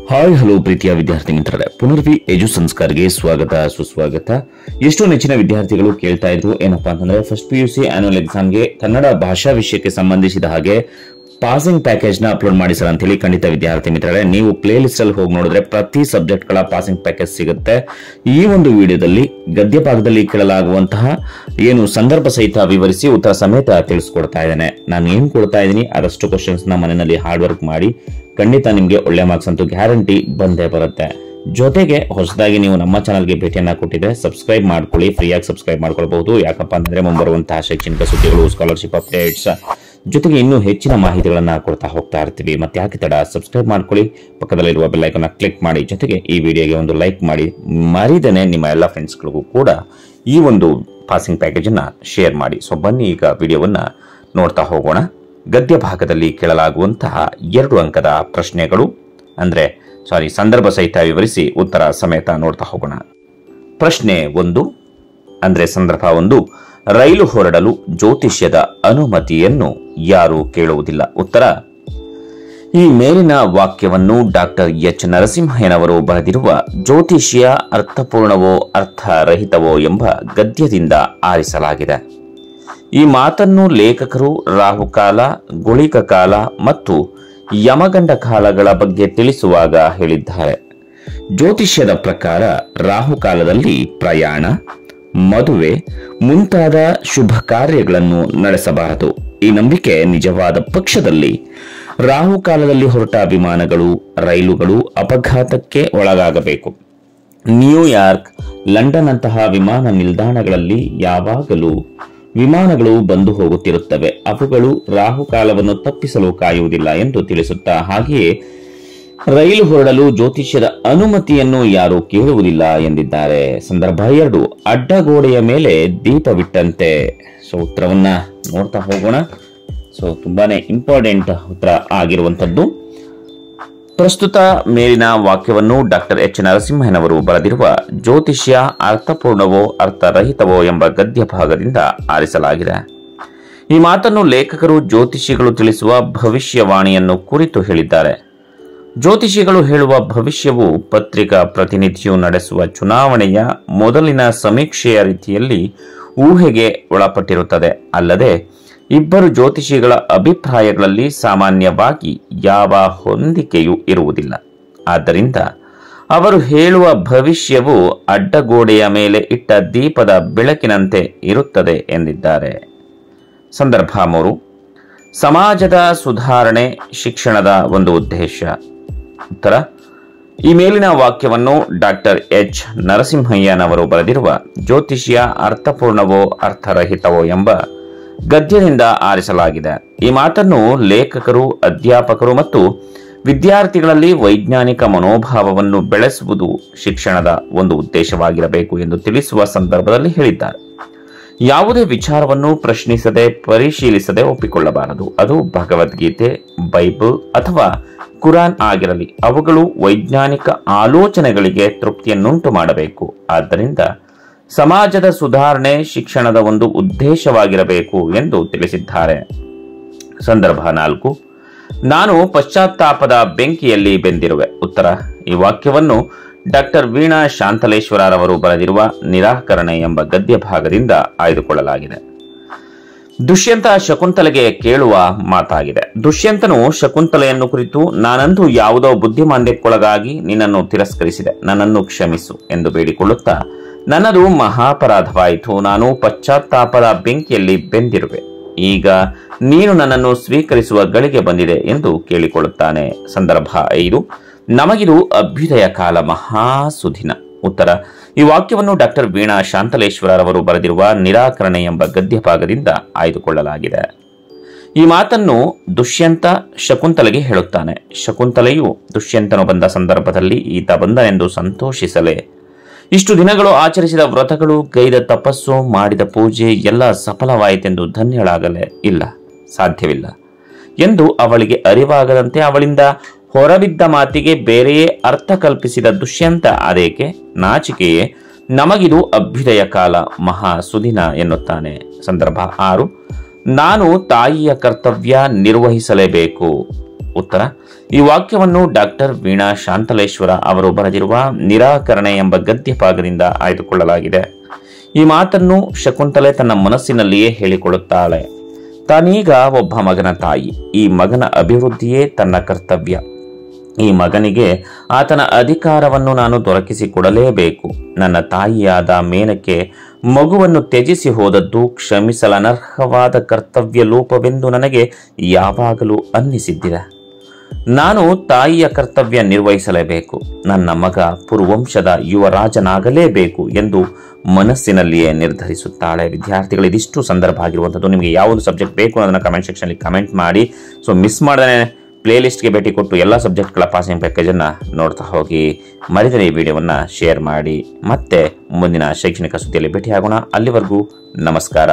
Hi hello ಪ್ರೀತಿಯ ವಿದ್ಯಾರ್ಥಿ ಮಿತ್ರರೇ, ಪುನರ್ವಿ ಎಜು ಸಂಸ್ಕಾರ್ಗೆ ಸ್ವಾಗತ ಸುಸ್ವಾಗತ. ಎಷ್ಟೋ ನೆಚ್ಚಿನ ವಿದ್ಯಾರ್ಥಿಗಳು ಕೇಳ್ತಾ ಇದ್ರು ಏನಪ್ಪಾ ಅಂತಂದ್ರೆ ಫಸ್ಟ್ PUC ಆನ್ಯುವಲ್ ಎಕ್ಸಾಮ್ಗೆ ಕನ್ನಡ ಭಾಷಾ ವಿಷಯಕ್ಕೆ ಸಂಬಂಧಿಸಿದ ಹಾಗೆ ಪಾಸಿಂಗ್ ಪ್ಯಾಕೇಜ್ ನ ಅಪ್ಲೋಡ್ ಮಾಡಿ ಸರ್ ಅಂತ ಹೇಳಿ. ಖಂಡಿತ ವಿದ್ಯಾರ್ಥಿ ಮಿತ್ರರೇ, ನೀವು ಪ್ಲೇ ಲಿಸ್ಟ್ ಅಲ್ಲಿ ಹೋಗಿ ನೋಡಿದ್ರೆ ಪ್ರತಿ ಸಬ್ಜೆಕ್ಟ್ ಗಳ ಪಾಸಿಂಗ್ ಪ್ಯಾಕೇಜ್ ಸಿಗುತ್ತೆ. ಈ ಒಂದು ವಿಡಿಯೋದಲ್ಲಿ ಗದ್ಯ ಭಾಗದಲ್ಲಿ ಕೇಳಲಾಗುವಂತಹ ಏನು ಸಂದರ್ಭ ಸಹಿತ ವಿವರಿಸಿ ಉತ್ತರ ಸಮೇತ ತಿಳಿಸ್ಕೊಡ್ತಾ ಇದ್ದೇನೆ. ನಾನು ಏನ್ ಕೊಡ್ತಾ ಇದ್ದೀನಿ ಅದಷ್ಟು ಕ್ವಶನ್ಸ್ ನ ಮನೆಯಲ್ಲಿ ಹಾರ್ಡ್ ವರ್ಕ್ ಮಾಡಿ ಖಂಡಿತ ನಿಮ್ಗೆ ಒಳ್ಳೆ ಮಾರ್ಕ್ಸ್ ಅಂತೂ ಗ್ಯಾರಂಟಿ ಬಂದೇ ಬರುತ್ತೆ. ಜೊತೆಗೆ ಹೊಸದಾಗಿ ನೀವು ನಮ್ಮ ಚಾನಲ್ಗೆ ಭೇಟಿಯನ್ನ ಕೊಟ್ಟಿದ್ರೆ ಸಬ್ಸ್ಕ್ರೈಬ್ ಮಾಡ್ಕೊಳ್ಳಿ. ಫ್ರೀಯಾಗಿ ಸಬ್ಸ್ಕ್ರೈಬ್ ಮಾಡ್ಕೊಳ್ಬಹುದು. ಯಾಕಪ್ಪ ಅಂತಂದ್ರೆ ಮುಂಬರುವಂತಹ ಶೈಕ್ಷಣಿಕ ಸುದ್ದಿಗಳು, ಸ್ಕಾಲರ್ಶಿಪ್ ಅಪ್ಡೇಟ್ಸ್ ಜೊತೆಗೆ ಇನ್ನೂ ಹೆಚ್ಚಿನ ಮಾಹಿತಿಗಳನ್ನ ಕೊಡ್ತಾ ಹೋಗ್ತಾ ಇರ್ತೀವಿ. ಮತ್ತೆ ಯಾಕೆ ತಡ, ಸಬ್ಸ್ಕ್ರೈಬ್ ಮಾಡ್ಕೊಳ್ಳಿ, ಪಕ್ಕದಲ್ಲಿರುವ ಬೆಲ್ ಐಕಾನ್ ಕ್ಲಿಕ್ ಮಾಡಿ, ಜೊತೆಗೆ ಈ ವಿಡಿಯೋಗೆ ಒಂದು ಲೈಕ್ ಮಾಡಿ, ಮರಿದೇನೆ ನಿಮ್ಮ ಎಲ್ಲ ಫ್ರೆಂಡ್ಸ್ಗಳಿಗೂ ಕೂಡ ಈ ಒಂದು ಪಾಸಿಂಗ್ ಪ್ಯಾಕೇಜ್ ಅನ್ನ ಶೇರ್ ಮಾಡಿ. ಸೊ ಬನ್ನಿ ಈಗ ವಿಡಿಯೋವನ್ನ ನೋಡ್ತಾ ಹೋಗೋಣ. ಗದ್ಯ ಭಾಗದಲ್ಲಿ ಕೇಳಲಾಗುವಂತಹ 2 ಅಂಕದ ಪ್ರಶ್ನೆಗಳು ಸಂದರ್ಭ ಸಹಿತ ವಿವರಿಸಿ ಉತ್ತರ ಸಮೇತ ನೋಡ್ತಾ ಹೋಗೋಣ. ಪ್ರಶ್ನೆ 1 ಅಂದ್ರೆ ಸಂದರ್ಭ 1, ರೈಲು ಹೊರಡಲು ಜ್ಯೋತಿಷ್ಯದ ಅನುಮತಿಯನ್ನು ಯಾರು ಕೇಳುವುದಿಲ್ಲ? ಉತ್ತರ, ಈ ಮೇಲಿನ ವಾಕ್ಯವನ್ನು ಡಾಕ್ಟರ್ ಎಚ್ ನರಸಿಂಹಯ್ಯನವರು ಬರೆದಿರುವ ಜ್ಯೋತಿಷ್ಯ ಅರ್ಥಪೂರ್ಣವೋ ಅರ್ಥರಹಿತವೋ ಎಂಬ ಗದ್ಯದಿಂದ ಆರಿಸಲಾಗಿದೆ. ಈ ಮಾತನ್ನು ಲೇಖಕರು ರಾಹುಕಾಲ, ಗುಳಿಕ ಕಾಲ ಮತ್ತು ಯಮಗಂಡ ಕಾಲಗಳ ಬಗ್ಗೆ ತಿಳಿಸುವಾಗ ಹೇಳಿದ್ದಾರೆ. ಜ್ಯೋತಿಷ್ಯದ ಪ್ರಕಾರ ರಾಹುಕಾಲದಲ್ಲಿ ಪ್ರಯಾಣ, ಮದುವೆ ಮುಂತಾದ ಶುಭ ಕಾರ್ಯಗಳನ್ನು ನಡೆಸಬಾರದು. ಈ ನಂಬಿಕೆ ನಿಜವಾದ ಪಕ್ಷದಲ್ಲಿ ರಾಹುಕಾಲದಲ್ಲಿ ಹೊರಟ ವಿಮಾನಗಳು, ರೈಲುಗಳು ಅಪಘಾತಕ್ಕೆ ಒಳಗಾಗಬೇಕು. ನ್ಯೂಯಾರ್ಕ್, ಲಂಡನ್ ಅಂತಹ ವಿಮಾನ ನಿಲ್ದಾಣಗಳಲ್ಲಿ ಯಾವಾಗಲೂ ವಿಮಾನಗಳು ಬಂದು ಹೋಗುತ್ತಿರುತ್ತವೆ. ಅವುಗಳು ರಾಹುಕಾಲವನ್ನು ತಪ್ಪಿಸಲು ಕಾಯುವುದಿಲ್ಲ ಎಂದು ತಿಳಿಸುತ್ತಾ ಹಾಗೆಯೇ ರೈಲು ಹೊರಡಲು ಜ್ಯೋತಿಷ್ಯದ ಅನುಮತಿಯನ್ನು ಯಾರು ಕೇಳುವುದಿಲ್ಲ ಎಂದಿದ್ದಾರೆ. ಸಂದರ್ಭ 2, ಅಡ್ಡಗೋಡೆಯ ಮೇಲೆ ದೀಪವಿಟ್ಟಂತೆ. ಸೊ ಉತ್ತರವನ್ನ ನೋಡ್ತಾ ಹೋಗೋಣ. ಸೊ ತುಂಬಾನೇ ಇಂಪಾರ್ಟೆಂಟ್ ಉತ್ತರ ಆಗಿರುವಂತದ್ದು. ಪ್ರಸ್ತುತ ಮೇಲಿನ ವಾಕ್ಯವನ್ನು ಡಾಕ್ಟರ್ ಎಚ್ ನರಸಿಂಹಯ್ಯನವರು ಬರೆದಿರುವ ಜ್ಯೋತಿಷ್ಯ ಅರ್ಥಪೂರ್ಣವೋ ಅರ್ಥರಹಿತವೋ ಎಂಬ ಗದ್ಯ ಭಾಗದಿಂದ ಆರಿಸಲಾಗಿದೆ. ಈ ಮಾತನ್ನು ಲೇಖಕರು ಜ್ಯೋತಿಷಿಗಳು ತಿಳಿಸುವ ಭವಿಷ್ಯವಾಣಿಯನ್ನು ಕುರಿತು ಹೇಳಿದ್ದಾರೆ. ಜ್ಯೋತಿಷಿಗಳು ಹೇಳುವ ಭವಿಷ್ಯವು ಪತ್ರಿಕಾ ಪ್ರತಿನಿಧಿಯು ನಡೆಸುವ ಚುನಾವಣೆಯ ಮೊದಲಿನ ಸಮೀಕ್ಷೆಯ ರೀತಿಯಲ್ಲಿ ಊಹೆಗೆ ಒಳಪಟ್ಟಿರುತ್ತದೆ. ಅಲ್ಲದೆ ಇಬ್ಬರು ಜ್ಯೋತಿಷಿಗಳ ಅಭಿಪ್ರಾಯಗಳಲ್ಲಿ ಸಾಮಾನ್ಯವಾಗಿ ಯಾವ ಹೊಂದಿಕೆಯೂ ಇರುವುದಿಲ್ಲ. ಆದ್ದರಿಂದ ಅವರು ಹೇಳುವ ಭವಿಷ್ಯವು ಅಡ್ಡಗೋಡೆಯ ಮೇಲೆ ಇಟ್ಟ ದೀಪದ ಬೆಳಕಿನಂತೆ ಇರುತ್ತದೆ ಎಂದಿದ್ದಾರೆ. ಸಂದರ್ಭ 3, ಸಮಾಜದ ಸುಧಾರಣೆ ಶಿಕ್ಷಣದ ಒಂದು ಉದ್ದೇಶ. ಉತ್ತರ, ಈ ಮೇಲಿನ ವಾಕ್ಯವನ್ನು ಡಾಕ್ಟರ್ ಎಚ್ ನರಸಿಂಹಯ್ಯನವರು ಬರೆದಿರುವ ಜ್ಯೋತಿಷ್ಯ ಅರ್ಥಪೂರ್ಣವೋ ಅರ್ಥರಹಿತವೋ ಎಂಬ ಗದ್ಯದಿಂದ ಆರಿಸಲಾಗಿದೆ. ಈ ಮಾತನ್ನು ಲೇಖಕರು, ಅಧ್ಯಾಪಕರು ಮತ್ತು ವಿದ್ಯಾರ್ಥಿಗಳಲ್ಲಿ ವೈಜ್ಞಾನಿಕ ಮನೋಭಾವವನ್ನು ಬೆಳೆಸುವುದು ಶಿಕ್ಷಣದ ಒಂದು ಉದ್ದೇಶವಾಗಿರಬೇಕು ಎಂದು ತಿಳಿಸುವ ಸಂದರ್ಭದಲ್ಲಿ ಹೇಳಿದ್ದಾರೆ. ಯಾವುದೇ ವಿಚಾರವನ್ನು ಪ್ರಶ್ನಿಸದೆ, ಪರಿಶೀಲಿಸದೆ ಒಪ್ಪಿಕೊಳ್ಳಬಾರದು. ಅದು ಭಗವದ್ಗೀತೆ, ಬೈಬಲ್ ಅಥವಾ ಕುರಾನ್ ಆಗಿರಲಿ, ಅವುಗಳು ವೈಜ್ಞಾನಿಕ ಆಲೋಚನೆಗಳಿಗೆ ತೃಪ್ತಿಯನ್ನುಂಟು ಮಾಡಬೇಕು. ಆದ್ದರಿಂದ ಸಮಾಜದ ಸುಧಾರಣೆ ಶಿಕ್ಷಣದ ಒಂದು ಉದ್ದೇಶವಾಗಿರಬೇಕು ಎಂದು ತಿಳಿಸಿದ್ದಾರೆ. ಸಂದರ್ಭ 4, ನಾನು ಪಶ್ಚಾತ್ತಾಪದ ಬೆಂಕಿಯಲ್ಲಿ ಬೆಂದಿರುವೆ. ಉತ್ತರ, ಈ ವಾಕ್ಯವನ್ನು ಡಾಕ್ಟರ್ ವೀಣಾ ಶಾಂತಲೇಶ್ವರರವರು ಬರೆದಿರುವ ನಿರಾಕರಣೆ ಎಂಬ ಗದ್ಯ ಭಾಗದಿಂದ ಆಯ್ದುಕೊಳ್ಳಲಾಗಿದೆ. ದುಷ್ಯಂತ ಶಕುಂತಲೆಗೆ ಕೇಳುವ ಮಾತಾಗಿದೆ. ದುಷ್ಯಂತನು ಶಕುಂತಲೆಯನ್ನು ಕುರಿತು, ನಾನಂದು ಯಾವುದೋ ಬುದ್ಧಿಮಾಂದ್ಯಕ್ಕೊಳಗಾಗಿ ನಿನ್ನನ್ನು ತಿರಸ್ಕರಿಸಿದೆ, ನನ್ನನ್ನು ಕ್ಷಮಿಸು ಎಂದು ಬೇಡಿಕೊಳ್ಳುತ್ತಾ, ನನ್ನದು ಮಹಾಪರಾಧವಾಯಿತು, ನಾನು ಪಶ್ಚಾತ್ತಾಪದ ಬೆಂಕಿಯಲ್ಲಿ ಬೆಂದಿರುವೆ, ಈಗ ನೀನು ನನ್ನನ್ನು ಸ್ವೀಕರಿಸುವ ಗಳಿಗೆ ಬಂದಿದೆ ಎಂದು ಕೇಳಿಕೊಳ್ಳುತ್ತಾನೆ. ಸಂದರ್ಭ 5, ನಮಗಿದು ಅಭ್ಯುದಯ ಕಾಲ, ಮಹಾಸುದಿನ. ಉತ್ತರ, ಈ ವಾಕ್ಯವನ್ನು ಡಾಕ್ಟರ್ ವೀಣಾ ಶಾಂತಲೇಶ್ವರರವರು ಬರೆದಿರುವ ನಿರಾಕರಣೆ ಎಂಬ ಗದ್ಯ ಭಾಗದಿಂದ ಆಯ್ದುಕೊಳ್ಳಲಾಗಿದೆ. ಈ ಮಾತನ್ನು ದುಷ್ಯಂತ ಶಕುಂತಲೆಗೆ ಹೇಳುತ್ತಾನೆ. ಶಕುಂತಲೆಯು ದುಷ್ಯಂತನು ಬಂದ ಸಂದರ್ಭದಲ್ಲಿ ಈತ ಬಂದನೆಂದು ಸಂತೋಷಿಸಲೇ, ಇಷ್ಟು ದಿನಗಳು ಆಚರಿಸಿದ ವ್ರತಗಳು, ಗೈದ ತಪಸ್ಸು, ಮಾಡಿದ ಪೂಜೆ ಎಲ್ಲ ಸಫಲವಾಯಿತೆಂದು ಧನ್ಯಳಾಗಲೇ ಇಲ್ಲ, ಸಾಧ್ಯವಿಲ್ಲ ಎಂದು ಅವಳಿಗೆ ಅರಿವಾಗದಂತೆ ಅವಳಿಂದ ಹೊರಬಿದ್ದ ಮಾತಿಗೆ ಬೇರೆಯೇ ಅರ್ಥ ಕಲ್ಪಿಸಿದ ದುಷ್ಯಂತ ಅದೇಕೆ, ನಾಚಿಕೆಯೇ, ನಮಗಿದು ಅಭ್ಯುದಯ ಕಾಲ, ಮಹಾ ಸುದಿನ ಎನ್ನುತ್ತಾನೆ. ಸಂದರ್ಭ 6, ನಾನು ತಾಯಿಯ ಕರ್ತವ್ಯ ನಿರ್ವಹಿಸಲೇಬೇಕು, ಉತ್ತರ. ಈ ವಾಕ್ಯವನ್ನು ಡಾಕ್ಟರ್ ವೀಣಾ ಶಾಂತಲೇಶ್ವರ ಅವರು ಬರೆದಿರುವ ನಿರಾಕರಣೆ ಎಂಬ ಗದ್ಯ ಭಾಗದಿಂದ ಆಯ್ದುಕೊಳ್ಳಲಾಗಿದೆ. ಈ ಮಾತನ್ನು ಶಕುಂತಲೆ ತನ್ನ ಮನಸ್ಸಿನಲ್ಲಿಯೇ ಹೇಳಿಕೊಳ್ಳುತ್ತಾಳೆ. ತಾನೀಗ ಒಬ್ಬ ಮಗನ ತಾಯಿ. ಈ ಮಗನ ಅಭಿವೃದ್ಧಿಯೇ ತನ್ನ ಕರ್ತವ್ಯ. ಈ ಮಗನಿಗೆ ಆತನ ಅಧಿಕಾರವನ್ನು ನಾನು ದೊರಕಿಸಿಕೊಡಲೇಬೇಕು. ನನ್ನ ತಾಯಿಯಾದ ಮೇನಕ್ಕೆ ಮಗುವನ್ನು ತ್ಯಜಿಸಿ ಹೋದದ್ದು ಕ್ಷಮಿಸಲನರ್ಹವಾದ ಕರ್ತವ್ಯ ಲೋಪವೆಂದು ನನಗೆ ಯಾವಾಗಲೂ ಅನ್ನಿಸಿದ್ದಿದೆ. ನಾನು ತಾಯಿಯ ಕರ್ತವ್ಯ ನಿರ್ವಹಿಸಲೇಬೇಕು. ನನ್ನ ಮಗ ಪುರುವಂಶದ ಯುವರಾಜನಾಗಲೇಬೇಕು ಎಂದು ಮನಸ್ಸಿನಲ್ಲಿಯೇ ನಿರ್ಧರಿಸುತ್ತಾಳೆ. ವಿದ್ಯಾರ್ಥಿಗಳು, ಇದಿಷ್ಟು ಸಂದರ್ಭ ಆಗಿರುವಂಥದ್ದು. ನಿಮಗೆ ಯಾವುದು ಸಬ್ಜೆಕ್ಟ್ ಬೇಕು ಅನ್ನೋದನ್ನು ಕಮೆಂಟ್ ಸೆಕ್ಷನ್ಲಿ ಕಮೆಂಟ್ ಮಾಡಿ. ಸೊ ಮಿಸ್ ಮಾಡದೇ ಪ್ಲೇ ಲಿಸ್ಟ್ಗೆ ಭೇಟಿ ಕೊಟ್ಟು ಎಲ್ಲ ಸಬ್ಜೆಕ್ಟ್ಗಳ ಪಾಸಿಂಗ್ ಪ್ಯಾಕೇಜನ್ನು ನೋಡ್ತಾ ಹೋಗಿ. ಮರಿದರೆ ಈ ವಿಡಿಯೋವನ್ನು ಶೇರ್ ಮಾಡಿ. ಮತ್ತೆ ಮುಂದಿನ ಶೈಕ್ಷಣಿಕ ಸುದ್ದಿಯಲ್ಲಿ ಭೇಟಿಯಾಗೋಣ. ಅಲ್ಲಿವರೆಗೂ ನಮಸ್ಕಾರ.